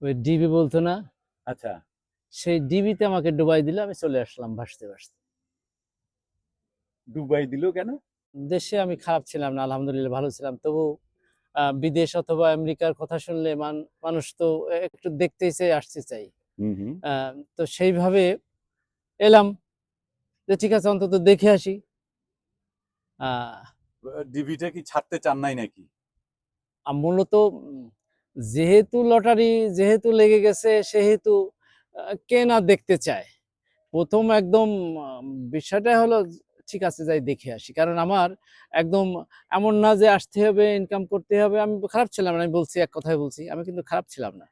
ওই ডিবি বলতো না, আচ্ছা। সেই ডিবিতে আমাকে ডুবাই দিলে আমি চলে আসলাম ভাসতে ভাসতে। দুবাই দিল কেন? দেশে আমি খারাপ ছিলাম না, আলহামদুলিল্লাহ ভালো ছিলাম। তবু বিদেশ অথবা আমেরিকার কথা শুনলে মানুষ তো একটু দেখতেই চাই, আসতে চাই। হুম হুম। তো সেইভাবে এলাম যে ঠিক আছে অন্তত দেখে আসি। আহ, ডিভিটা কি ছাড়তে চান নাই নাকি? মূলত যেহেতু লটারি যেহেতু লেগে গেছে সেহেতু কে না দেখতে চায়। প্রথম একদম আম বিষয়টা হলো ঠিক আছে যাই দেখে আসি। কারণ আমার একদম এমন না যে আসতে হবে, ইনকাম করতে হবে। আমি খারাপ ছিলাম না। আমি বলছি এক কথায় বলছি। আমি কিন্তু খারাপ ছিলাম না।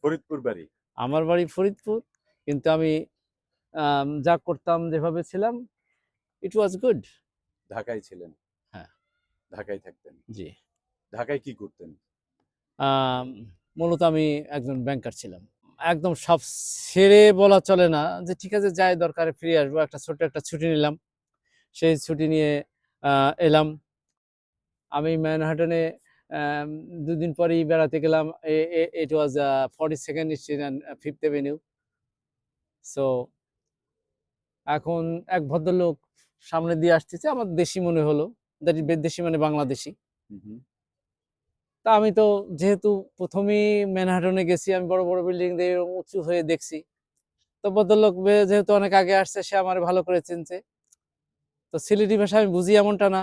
ফরিদপুর বাড়ি? আমার বাড়ি ফরিদপুর। কিন্তু আমি যা করতাম যেভাবে ছিলাম ইট ওয়াজ গুড। ঢাকায় ছিলেন? হ্যাঁ, ঢাকায় থাকতেন? জি। ঢাকায় কি করতেন? আম মূলত আমি একজন ব্যাংকার ছিলাম। একদম সব ছেড়ে বলা চলে না যে ঠিক আছে যাই দরকারে ফিরে আসবো। ছোট্ট একটা ছুটি নিলাম। সেই ছুটি নিয়ে এলাম। আমি ম্যানহাটনে আম ২ দিন পরেই বেড়াতে গেলাম। এ এ ইট ওয়াজ 42nd street and 5th avenue. So এখন এক ভদ্রলোক সামনে দিয়ে আসতেছে। আমার দেশি মনে হলো। দ্যাট ইজ দেশি মানে বাংলাদেশী। হুম হুম। তা আমি তো যেহেতু ১ম এই ম্যানহাটনে গেছি, আমি বড়, বড় বিল্ডিং দিয়ে উঁচু হয়ে দেখছি। তো ভদ্রলোক যেহেতু অনেক আগে আসছে সে আমারে ভালো করে চিনছে। তো সিলেটি ভাষা আমি বুঝি এমনটা না।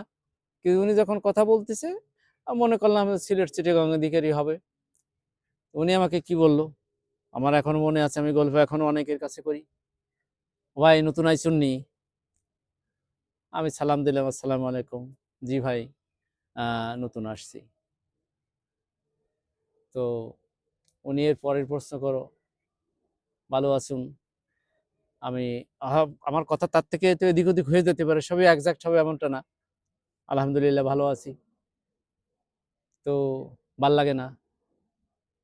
কিন্তু উনি যখন কথা বলতেছে মনে করলাম সিলেট চিটাগং এর দিকেরই হবে। উনি আমাকে কি বলল? আমার এখনো মনে আছে, আমি গল্প এখনো অনেকের কাছে করি। "ভাই নতুন আইছুন নি?" আমি সালাম দিলাম, "আসসালামু আলাইকুম।" "জি ভাই, আ নতুন আসছি।" তো উনি এর পরের প্রশ্ন করো, "ভালো আছুন?" আমি আমার কথা তার থেকে তো এদিক ওদিক হয়ে যেতে পারে। সবই এক্সাক্ট হবে এমনটা না। "আলহামদুলিল্লাহ ভালো আছি।" তো ভাল লাগে না?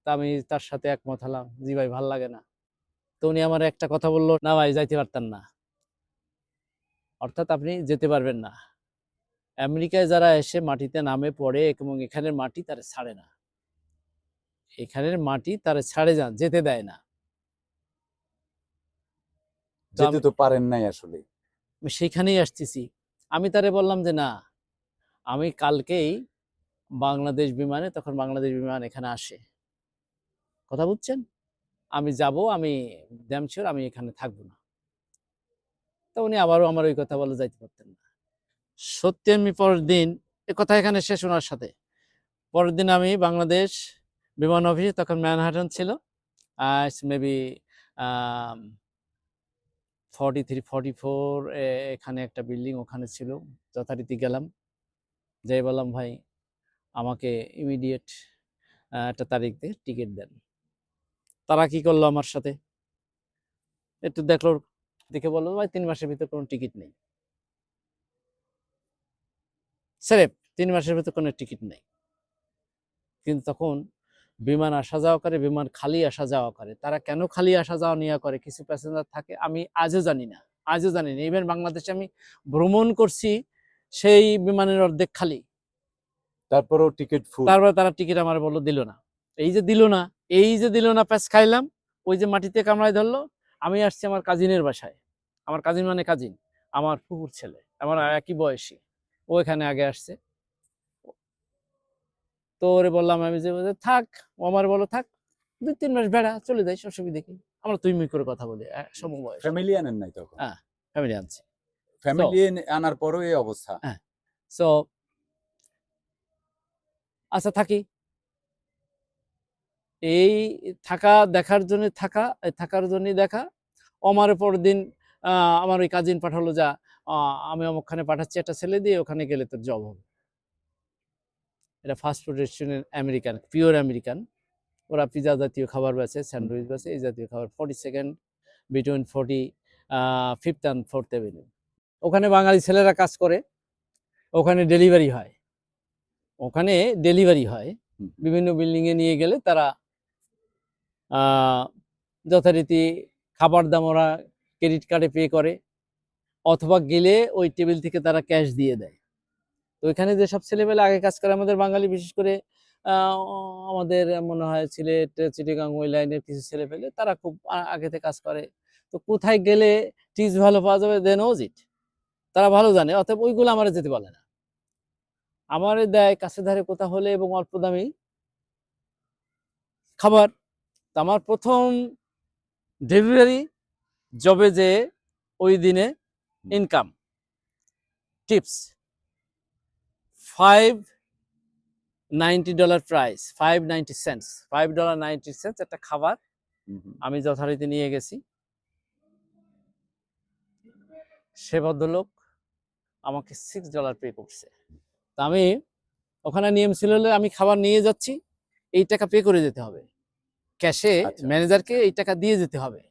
তা আমি তার সাথে একমত হলাম। "জি ভাই ভাল লাগে না।" তো উনি আমারে একটা কথা বলল, "না ভাই যাইতে পারতেন না। অর্থাৎ আপনি যেতে পারবেন না। আমেরিকায় যারা এসে মাটিতে নামে পড়ে এবং এখানের মাটি তারে ছাড়ে না। এখানের মাটি তারে ছাড়ে যান, যেতে দেয় না।" তো যেতে আমি তো পারেন নাই আসলে? আমি সেইখানেই আসতেছি। আমি তারে বললাম যে, "না, আমি কালকেই বাংলাদেশ বিমানে" তখন বাংলাদেশ বিমান এখানে আসে। কথা বুঝছেন? "আমি যাবো, আমি damn sure আমি এখানে থাকবো না।" তো উনি আবারও আমার ওই কথা বলে যাইতে পারতেন না। সত্যি আমি পরের দিন কথা এখানে শেষ ওনার সাথে। পরের দিন আমি বাংলাদেশ বিমান অফিসে তখন ম্যানহাটন ছিল। ইটস মেবি আম 43, 44 এখানে একটা বিল্ডিং ওখানে ছিল। যথারীতি গেলাম। যেয়ে বললাম, "ভাই আমাকে ইমিডিয়েট একটা তারিখ দিয়ে টিকেট দেন।" তারা কি করলো আমার সাথে? একটু দেখলো, দেখে বলল, "ভাই ৩ মাসের ভিতর কোনো টিকিট নেই।" স্রেফ ৩ মাসের ভেতর কোনো টিকিট নেই। কিন্তু তখন বিমান আসা যাওয়া করে, বিমান খালি আসা যাওয়া করে। তারা কেন খালি আসা যাওয়া নেওয়া করে? কিছু প্যাসেঞ্জার থাকে আমি আজও জানি না। আজও জানি না। ইভেন বাংলাদেশে আমি ভ্রমণ করছি, সেই বিমানের অর্ধেক খালি। তারপরেও টিকিট ফুল? তারপরে তারা টিকিট আমারে বলল দিল না। এই যে দিল না, এই যে দিল না প্যাঁচ খাইলাম, ওই যে মাটিতে কামড়ায় ধরলো, আমি আসছি আমার কাজিনের বাসায়। আমার কাজিন মানে কাজিন, আমার ফুফুর ছেলে। আমার একই বয়সী। ও এখানে আগে আসছে। তো ওরে বললাম আমি যে, "থাক।" ও আমারে বলল, "থাক। ২-৩ মাস বেড়া, চলে যাইস, অসুবিধা কি?" আমরা তুই মুই করে কথা বলি, সমবয়সী। ফ্যামিলি আনেন নাই তখন? হ্যাঁ, ফ্যামিলি আনছি। সো ফ্যামিলি আনার পরও এই অবস্থা? হ্যাঁ, সো আচ্ছা থাকি। এই থাকা দেখার জন্য থাকা, থাকার জন্যই দেখা। ও আমারে পরের দিন আ আমার ওই কাজিন পাঠালো যা আ আমি অমুকখানে পাঠাচ্ছি একটা ছেলে দিয়ে, ওখানে গেলে তোর জব হবে। এটা fast food restaurant American, pure American. ওরা পিজ্জা জাতীয় খাবার বেচে, হুম। স্যান্ডউইচ বেচে, এই জাতীয় খাবার। 42nd between 40 5th and 4th avenue. ওখানে বাঙালি ছেলেরা কাজ করে। ওখানে ডেলিভারি হয়। ওখানে ডেলিভারি হয়। হুম, হুম। বিভিন্ন বিল্ডিং এ নিয়ে গেলে তারা আ যথারীতি খাবার দাম ওরা ক্রেডিট কার্ডে পে করে অথবা গেলে ওই টেবিল থেকে তারা ক্যাশ দিয়ে দেয়। তো ওইখানে যেসব ছেলেপেলে আগে কাজ করে আমাদের বাঙালি বিশেষ করে আহ, আমাদের মনে হয় সিলেট চিটাগাং ওই লাইনের কিছু ছেলে পেলে তারা খুব আগেতে কাজ করে। তো কোথায় গেলে টিপস ভালো পাওয়া যাবে দে নোজ ইট, তারা ভালো জানে, অতএব ওইগুলো আমার যেতে বলে না, আমার দেয় কাছে ধারে কোথা হলে এবং অল্প দামি খাবার। তো আমার প্রথম ডেলিভারি জবে যে ওই দিনে ইনকাম টিপস $5.90 প্রাইস, $5.90, $5.90 একটা খাবার আমি যথারীতি নিয়ে গেছি। সে ভদ্রলোক আমাকে $6 পে করছে। তা আমি ওখানে নিয়ম ছিল হলে আমি খাবার নিয়ে যাচ্ছি, এই টাকা পে করে যেতে হবে, ক্যাশে আচ্ছা। ম্যানেজারকে এই টাকা দিয়ে যেতে হবে,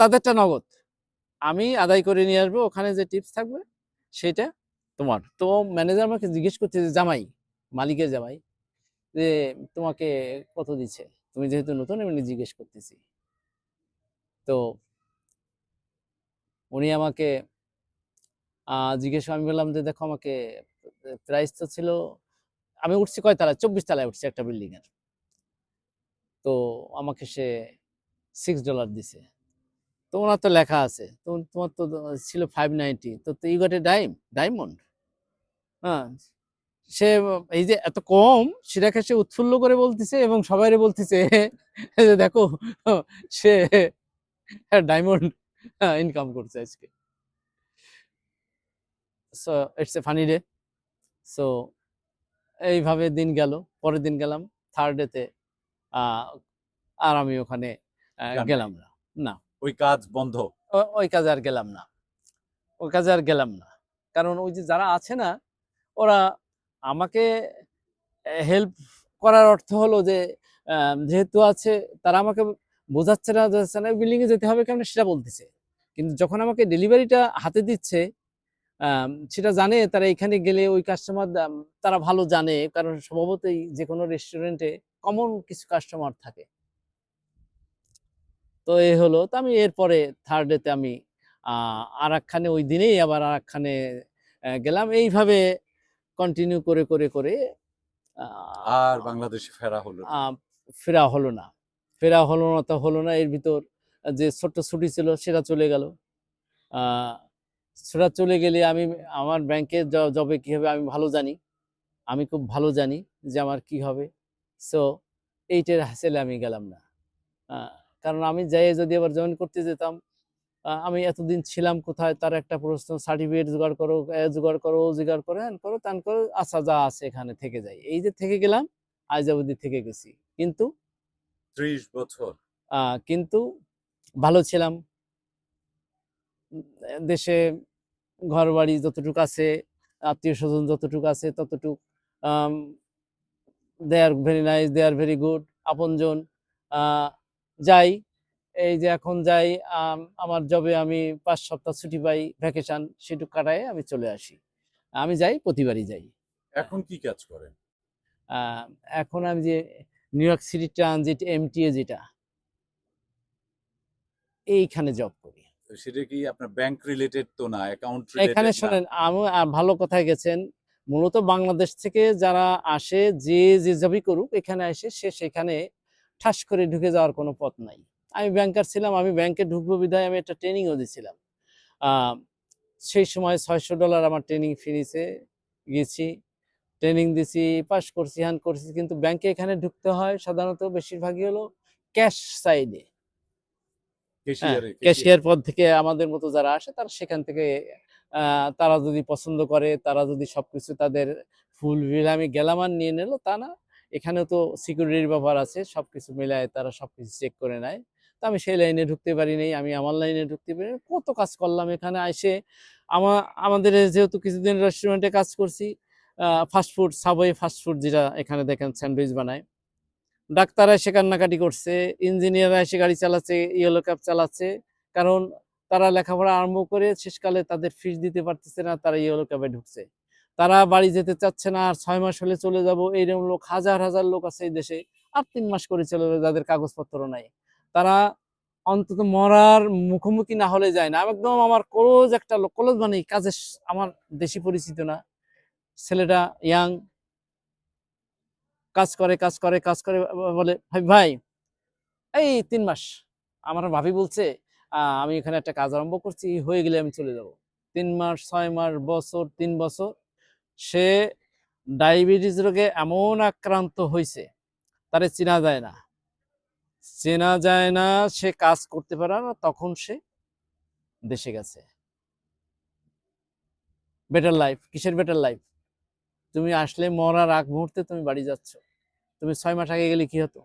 তাদেরটা নগদ, আমি আদায় করে নিয়ে আসবো, ওখানে যে টিপস থাকবে সেটা তোমার। তো ম্যানেজার আমাকে জিজ্ঞেস করছে যে জামাই, মালিকের জামাই, যে তোমাকে কত দিচ্ছে, তুমি যেহেতু নতুন এমনি জিজ্ঞেস করতেছি। তো উনি আমাকে জিজ্ঞেস, আমি বললাম যে দেখো আমাকে প্রাইস তো ছিল, আমি উঠছি কয় তলায়, 24 তলায় উঠছি একটা বিল্ডিং এর। তো আমাকে সে $6 দিছে। তো ওনার তো লেখা আছে, তো তোমার তো ছিল 590, তো ইউ গট এ ডায়মন্ড। হ্যাঁ, সে এই যে এত কম সেটাকে সে উৎফুল্ল করে বলতেছে এবং সবাইরে বলতেছে যে দেখো সে ডায়মন্ড ইনকাম করছে আজকে। So it's a funny day. So এইভাবে দিন গেল, পরের দিন গেলাম থার্ড ডেতে, আর আমি ওখানে যান গেলাম নাই। না। না, ওই কাজ বন্ধ। ওই কাজে আর গেলাম না, ওই কাজে আর গেলাম না। কারণ ওই যে যারা আছে না, ওরা আমাকে হেল্প করার অর্থ হলো যে যেহেতু আছে, তারা আমাকে বোঝাচ্ছে না যে বিল্ডিং এ যেতে হবে কেন সেটা বলতেছে, কিন্তু যখন আমাকে ডেলিভারিটা হাতে দিচ্ছে সেটা জানে তারা, এখানে গেলে ওই কাস্টমার তারা ভালো জানে, কারণ স্বভাবতই যে কোনো রেস্টুরেন্টে কমন কিছু কাস্টমার থাকে। তো এই হলো, তো আমি এরপরে থার্ড ডেতে আমি আর একখানে ওই দিনেই আবার আর একখানে গেলাম, এইভাবে কন্টিনিউ করে করে করে আর আহ, বাংলাদেশে ফেরা হলো না। আহ, ফেরা হলো না, তো হলো না। এর ভিতর যে ছোট্ট ছুটি ছিল সেটা চলে গেল। আহ, সেটা চলে গেলে আমি আমার ব্যাংকের জবে কি হবে আমি ভালো জানি, আমি খুব ভালো জানি যে আমার কি হবে। সো এইটার হাসিলে আমি গেলাম না। আহ, কারণ আমি যাই যদি আবার জয়েন করতে যেতাম, আমি এতদিন ছিলাম কোথায় তার একটা প্রশ্ন, সার্টিফিকেট জোগাড় করো, জোগাড় করো, ও জোগাড় করো, হ্যান করো, তান করো, আচ্ছা যা আছে এখানে থেকে যাই, এই যে থেকে গেলাম, আজ অবধি থেকে গেছি। কিন্তু 30 বছর। কিন্তু ভালো ছিলাম। দেশে ঘর বাড়ি যতটুকু আছে, আত্মীয় স্বজন যতটুকু আছে ততটুকু, they are very nice, they are very good, আপনজন। যাই, এই যে এখন যাই, আমার জবে আমি 5 সপ্তাহ ছুটি পাই, ভ্যাকেশন, সেটুকু কাটায় আমি চলে আসি। আমি যাই, প্রতিবারই যাই। এখন কি কাজ করেন? আহ, এখন আমি যে new York city transit MTA যেটা, এইখানে জব করি। তো সেটা কি আপনার ব্যাংক রিলেটেড তো না, অ্যাকাউন্ট এখানে রিলেটেড না? শোনেন, আমি ভালো কথায় গেছেন, মূলত বাংলাদেশ থেকে যারা আসে, যে যে জবই করুক এখানে এসে সে সেখানে ঠাস করে ঢুকে যাওয়ার কোনো পথ নাই। আমি ব্যাংকার ছিলাম, আমি ব্যাংকে ঢুকবো বিধায় আমি একটা ট্রেনিংও দিয়েছিলাম। আহ, সেই সময় $600 আমার ট্রেনিং ফি নিছে, গেছি, ট্রেনিং দিছি, পাস করছি, হ্যান করছি, কিন্তু ব্যাংকে এখানে ঢুকতে হয় সাধারণত বেশিরভাগই হলো ক্যাশ সাইডে। হ্যাঁ, ক্যাশিয়ারে ক্যাশিয়ার। ক্যাশিয়ার পদ থেকে আমাদের মতো যারা আসে তারা সেখান থেকে তারা যদি পছন্দ করে, তারা যদি সবকিছু তাদের ফুল বিল আমি গেলাম আর নিয়ে নিল তা না, এখানেও তো সিকিউরিটির ব্যাপার আছে, সবকিছু মিলায় তারা সবকিছু চেক করে নেয়। তো আমি সেই লাইনে ঢুকতে পারি নাই, আমি আমার লাইনে ঢুকতে পারি নাই। কত কাজ করলাম এখানে এসে। আমাদের যেহেতু কিছুদিন রেস্টুরেন্টে কাজ করছি, ফাস্টফুড, সাবওয়ে ফাস্টফুড যেটা এখানে দেখেন স্যান্ডউইচ বানায়, ডাক্তাররা এসে কান্নাকাটি করছে, ইঞ্জিনিয়াররা এসে গাড়ি চালাচ্ছে, ইয়েলো ক্যাব চালাচ্ছে, কারণ তারা লেখাপড়া আরম্ভ করে শেষকালে তাদের ফিস দিতে পারতেছে না, তারা ইয়েলো ক্যাবে ঢুকছে। তারা বাড়ি যেতে চাচ্ছে না, আর 6 মাস হলে চলে যাব, এইরকম লোক হাজার হাজার লোক আছে এই দেশে। আর 3 মাস করে চলে যাবে যাদের কাগজপত্র নাই। তারা অন্তত মরার মুখোমুখি না হলে যায় না। একদম আমার ক্লোজ একটা লোক, ক্লোজ মানে কাজের, আমার দেশি পরিচিত না, ছেলেটা ইয়াং, কাজ করে কাজ করে কাজ করে, বলে ভাই ভাই এই 3 মাস। আমার ভাবি বলছে আমি এখানে একটা কাজ আরম্ভ করছি, হয়ে গেলে আমি চলে যাব। 3 মাস, 6 মাস, বছর, 3 বছর সে ডায়াবেটিস রোগে এমন আক্রান্ত হয়েছে, তারে চেনা যায় না, চেনা যায় না, সে কাজ করতে পারে না। তখন সে দেশে গেছে। বেটার লাইফ, কিসের বেটার লাইফ? তুমি আসলে মরার আগ মুহূর্তে তুমি বাড়ি যাচ্ছ। তুমি 6 মাস আগে গেলে কি হতো?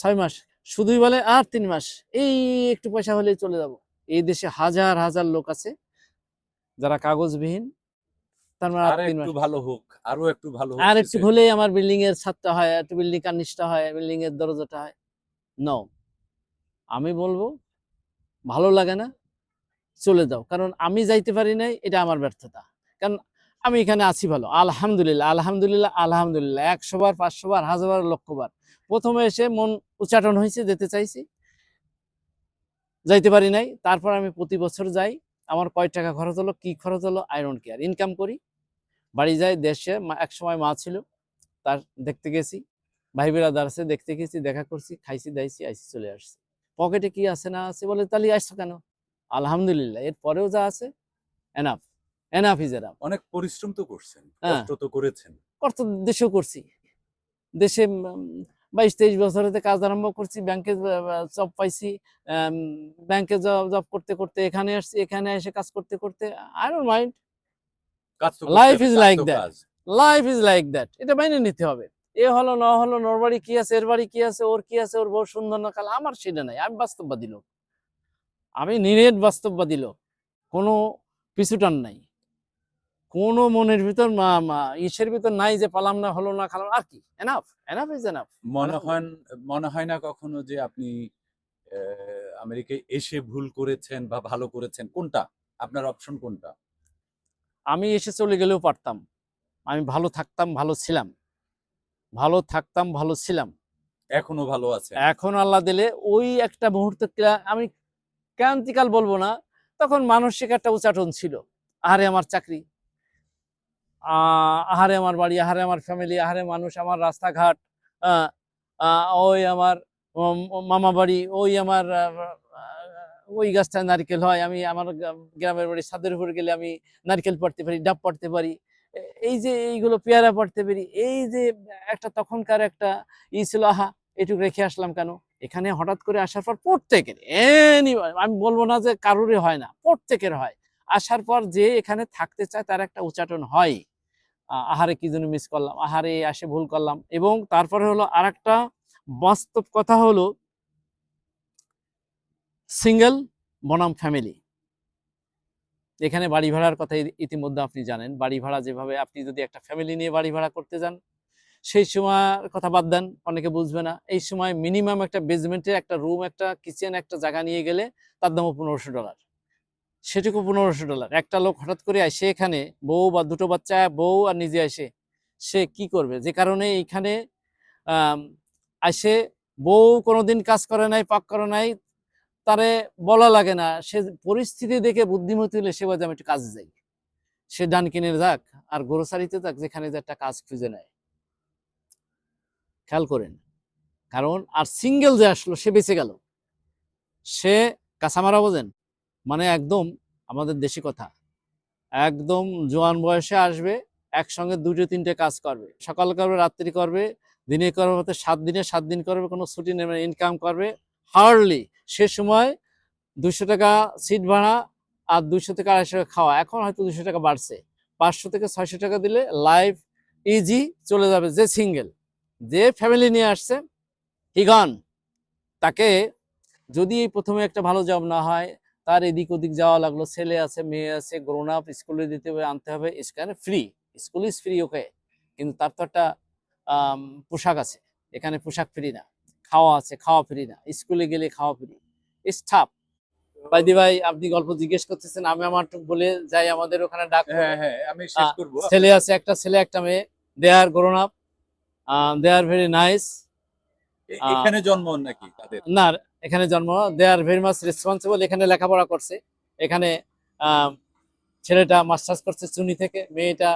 6 মাস শুধুই বলে আর 3 মাস, এই একটু পয়সা হলেই চলে যাব। এই দেশে হাজার হাজার লোক আছে যারা কাগজবিহীন, তার মানে আর আর 3 মাস। একটু ভালো হোক, আরো একটু ভালো হোক আর একটু কিছু। হলেই আমার বিল্ডিং এর ছাদটা হয়, একটু বিল্ডিং কার্নিশটা হয়, বিল্ডিং এর দরজাটা হয়। নো, আমি বলবো ভালো লাগে না, চলে যাও। কারণ আমি যাইতে পারি নাই, এটা আমার ব্যর্থতা। কারণ আমি এখানে আছি ভালো, আলহামদুলিল্লাহ আলহামদুলিল্লাহ আলহামদুলিল্লাহ, 100 বার 500 বার 1000 বার 1,00,000 বার। প্রথমে এসে মন উচ্চাটন হয়েছে, যেতে চাইছি, যাইতে পারি নাই। তারপর আমি প্রতি বছর যাই। আমার কয় টাকা খরচ হলো, কি খরচ হলো, আই ডোন্ট কেয়ার। ইনকাম করি, বাড়ি যাই। দেশে এক সময় মা ছিল, তার দেখতে গেছি, ভাই বেড়াদার আছে, দেখতে গেছি, দেখা করছি, খাইছি দাইছি, আইসি, চলে আসছি। পকেটে কি আছে না আছে, বলে তাহলে আসছো কেন? আলহামদুলিল্লাহ, এর পরেও যা আছে এনাফ, এনাফ ইজ এনাফ। অনেক পরিশ্রম তো করছেন, হ্যাঁ, কষ্ট তো করেছেন। কষ্ট দেশেও করছি। দেশে 22-23 বছরেতে কাজ আরম্ভ করছি, ব্যাংকে জব পাইছি, ব্যাংকে জব করতে করতে এখানে আসছি, এখানে এসে কাজ করতে করতে আই ডোন্ট মাইন্ড। কাজ তো করতে লাইফ হবে, ইজ কাজ লাইক তো দ্যাট, কাজ। লাইফ ইজ লাইক দ্যাট, এটা মাইনে নিতে হবে। এ হলো না হলো, নোর বাড়ি কি আছে, এর বাড়ি কি আছে, ওর কি আছে, ওর বউ সুন্দর না কাল, আমার সেটা নাই। আমি বাস্তববাদী লোক, আমি নিরেট বাস্তববাদী লোক, কোনো পিছুটান নাই, কোনো মনের ভিতর ইসের ভিতর নাই যে পালাম না, হলো না, খালাম, আর কি। Enough, enough is enough. মনে হয় মনে হয় না কখনো যে আপনি আমেরিকায় এসে ভুল করেছেন বা ভালো করেছেন? কোনটা আপনার অপশন, কোনটা? আমি এসে চলে গেলেও পারতাম, আমি ভালো থাকতাম, ভালো ছিলাম, ভালো থাকতাম, ভালো ছিলাম। এখনো ভালো আছেন? এখন আল্লাহ দিলে ওই একটা মুহূর্ত, আমি ক্রান্তিকাল বলবো না, তখন মানসিক একটা উচাটন ছিল। আহারে আমার চাকরি, আহারে আমার বাড়ি, আহারে আমার ফ্যামিলি, আহারে মানুষ, আমার রাস্তাঘাট, ওই আমার মামা বাড়ি, ওই আমার ওই গাছটায় নারকেল হয়, আমি আমার গ্রামের বাড়ি ছাদের উপর গেলে আমি নারকেল পাড়তে পারি, ডাব পাড়তে পারি, এই যে এইগুলো পেয়ারা পাড়তে পারি, এই যে একটা তখনকার একটা ছিল, আহা এটুকু রেখে আসলাম কেন। এখানে হঠাৎ করে আসার পর প্রত্যেকের, আমি বলবো না যে কারোরই হয় না, প্রত্যেকের হয়। আসার পর যে এখানে থাকতে চায় তার একটা উচ্চাটন হয়, আহারে কি জন্য মিস করলাম, আহারে আসে ভুল করলাম। এবং তারপরে হলো আরেকটা বাস্তব কথা হলো, সিঙ্গেল বনাম ফ্যামিলি। এখানে বাড়ি ভাড়ার কথা ইতিমধ্যে আপনি জানেন। বাড়ি ভাড়া যেভাবে, আপনি যদি একটা ফ্যামিলি নিয়ে বাড়ি ভাড়া করতে যান, সেই সময়ের কথা বাদ দেন, অনেকে বুঝবে না। এই সময় মিনিমাম একটা বেসমেন্টে একটা রুম, একটা কিচেন, একটা জায়গা নিয়ে গেলে তার দামও $1,500। সেটুকু $1,500। একটা লোক হঠাৎ করে আসে এখানে, বউ বা দুটো বাচ্চা, বউ আর নিজে আসে, সে কি করবে? যে কারণে এইখানে আসে, বউ কোনোদিন কাজ করে নাই, পাক করে নাই, তারে বলা লাগে না, সে পরিস্থিতি দেখে বুদ্ধিমতী হলে সে বলে আমি একটু কাজে যাই, সে ডান কিনে যাক আর গ্রোসারিতে যাক, যেখানে যে একটা কাজ খুঁজে নেয়। খেয়াল করেন, কারণ আর সিঙ্গেল যে আসলো সে বেঁচে গেল, সে কাঁচামারা বোঝেন, মানে একদম আমাদের দেশি কথা, একদম জোয়ান বয়সে আসবে, একসঙ্গে 2-3টে কাজ করবে, সকাল করবে, রাত্রি করবে, দিনে করবে, 7 দিনে 7 দিন করবে, কোনো ছুটি নেবে, ইনকাম করবে হার্ডলি। সে সময় 200 টাকা সিট ভাড়া আর 200 থেকে 250 টাকা খাওয়া, এখন হয়তো 200 টাকা বাড়ছে, 500 থেকে 600 টাকা দিলে লাইফ ইজি চলে যাবে। যে সিঙ্গেল, যে ফ্যামিলি নিয়ে আসছে, হিগন, তাকে যদি প্রথমে একটা ভালো জব না হয়, তার এদিক ওদিক যাওয়া লাগলো, ছেলে আছে, মেয়ে আছে, গ্রোন আপ, স্কুলে দিতে হবে, আনতে হবে, এখানে ফ্রি, স্কুল ইজ ফ্রি, ওকে, কিন্তু তার তো একটা পোশাক আছে, এখানে পোশাক ফ্রি না, খাওয়া আছে, খাওয়া ফ্রি না, স্কুলে গেলে খাওয়া ফ্রি, ইটস টাফ। বাইদি ভাই, আপনি গল্প জিজ্ঞেস করতেছেন, আমি আমার বলে যাই, আমাদের ওখানে ডাক পড়ে। হ্যাঁ হ্যাঁ, আমি শেষ করবো। ছেলে আছে, একটা ছেলে একটা মেয়ে, they are grown up, they are very nice. এখানে জন্ম নাকি তাদের? না, এখানে জন্ম, they are very much responsible, এখানে লেখাপড়া করছে, এখানে ছেলেটা মাস্টার্স করছে চুনি থেকে, মেয়েটা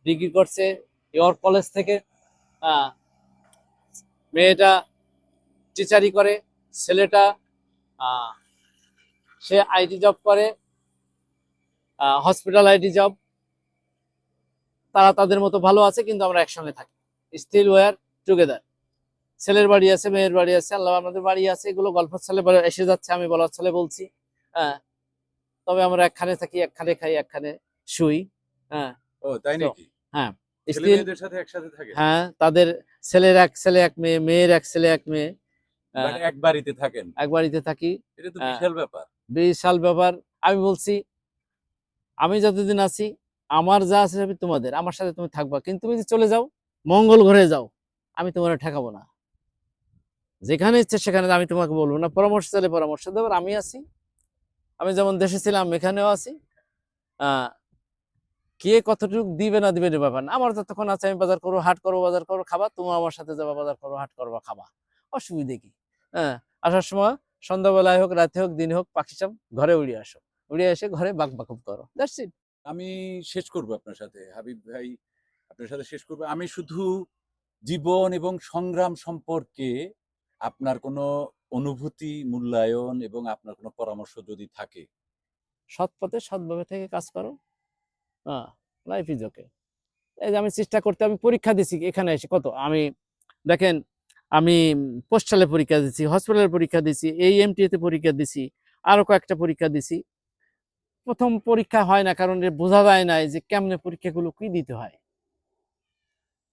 ডিগ্রি করছে ইয়র্ক কলেজ থেকে, আহ, মেয়েটা টিচারি করে, ছেলেটা আহ, সে আইটি জব করে, হসপিটাল আইটি জব। তারা তাদের মতো ভালো আছে, কিন্তু আমরা একসঙ্গে থাকি, স্টিল ওয়ার টুগেদার। ছেলের বাড়ি আছে, মেয়ের বাড়ি আছে, আল্লাহ আমাদের বাড়ি আছে, এগুলো গল্পের ছলে এসে যাচ্ছে, আমি বলার ছলে বলছি। হ্যাঁ, তবে আমরা একখানে থাকি, একখানে খাই, একখানে শুই। হ্যাঁ, ও তাই তো নাকি? হ্যাঁ, ছেলে স্টিল। মেয়েদের সাথে একসাথে থাকেন? হ্যাঁ, তাদের ছেলের এক ছেলে এক মেয়ে, মেয়ের এক ছেলে এক মেয়ে। বাট আহ, এক বাড়িতে থাকেন? এক বাড়িতে থাকি। এটা তো আহ, বিশাল ব্যাপার। বিশাল ব্যাপার। আমি বলছি, আমি যতদিন আছি, আমার যা আছে সবই তোমাদের, আমার সাথে তুমি থাকবা, কিন্তু তুমি যদি চলে যাও, মঙ্গল ঘরে যাও, আমি তোমার ঠেকাবো না। যেখানে ইচ্ছে সেখানে আমি তোমাকে বলবো না, পরামর্শ চাইলে পরামর্শ দেবো, আমি আছি। আমি যেমন দেশে ছিলাম এখানেও আছি। আহ কে কতটুকু দিবে না দিবে এর ব্যাপার না, আমার যতক্ষণ আছে আমি বাজার করবো, হাট করবো, বাজার করবো, খাবা, তুমি আমার সাথে যাবা, বাজার করবো, হাট করবো, খাবা, অসুবিধে কি? হ্যাঁ, আসার সময় সন্ধ্যাবেলায় হোক, রাতে হোক, দিন হোক, পাখি চাপ ঘরে উড়ে আসো, উড়ে এসে ঘরে বাক বাকুব করো, দ্যাটস ইট। আমি শেষ করব আপনার সাথে, হাবিব ভাই, আপনার সাথে শেষ করব। আমি শুধু জীবন এবং সংগ্রাম সম্পর্কে আপনার কোনো অনুভূতি, মূল্যায়ন এবং আপনার কোনো পরামর্শ যদি থাকে। সৎ পথে সৎভাবে থেকে কাজ করো। হ্যাঁ, লাইফ ইজ ওকে। এই যে আমি চেষ্টা করতে, আমি পরীক্ষা দিছি এখানে এসে কত, আমি দেখেন, আমি পোস্টালে পরীক্ষা দিছি, হসপিটালের পরীক্ষা দিছি, এই এমটিএতে পরীক্ষা দিছি, আরো কয়েকটা পরীক্ষা দিছি। প্রথম পরীক্ষা হয় না, কারণ বোঝা যায় না যে কেমনে পরীক্ষাগুলো কি দিতে হয়।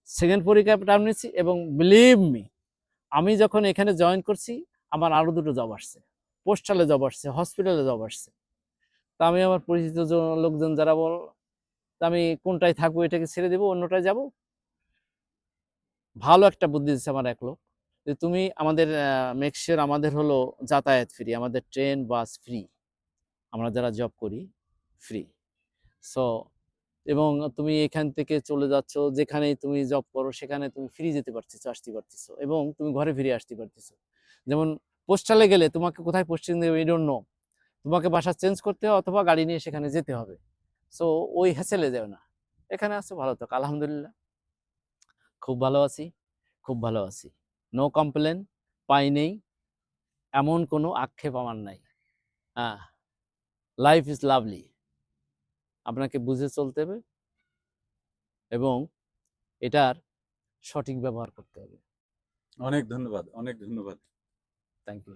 সেকেন্ড পরীক্ষাটা নিয়েছি, এবং বিলিভ মি, আমি যখন এখানে জয়েন করছি, আমার আরো দুটো জব আসছে, পোস্টালে জব আসছে, হসপিটালে জব আসছে। তা আমি আমার পরিচিত লোকজন যারা বল, তা আমি কোনটায় থাকবো, এটাকে ছেড়ে দেবো, অন্যটায় যাব। ভালো একটা বুদ্ধি দিচ্ছে আমার এক লোক, যে তুমি আমাদের মেক্সিওর আমাদের হলো যাতায়াত ফ্রি, আমাদের ট্রেন বাস ফ্রি, আমরা যারা জব করি ফ্রি। সো, এবং তুমি এখান থেকে চলে যাচ্ছ, যেখানেই তুমি জব করো সেখানে তুমি ফ্রি যেতে পারতেছো, আসতে পারতেছো, এবং তুমি ঘরে ফিরে আসতে পারতেছো। যেমন পোস্টালে গেলে তোমাকে কোথায় পোস্টিং দেবে এই ডোন্ট নো, তোমাকে বাসা চেঞ্জ করতে হবে অথবা গাড়ি নিয়ে সেখানে যেতে হবে। সো ওই হ্যাসেলে যাও না, এখানে আছে ভালো থাকো, আলহামদুলিল্লাহ, খুব ভালো আছি, খুব ভালো আছি, নো কমপ্লেন, পাই নেই, এমন কোনো আক্ষেপ আমার নাই। হ্যাঁ, লাইফ ইজ লাভলি, আপনাকে বুঝে চলতে হবে, এবং এটার সঠিক ব্যবহার করতে হবে। অনেক ধন্যবাদ, অনেক ধন্যবাদ। Thank you.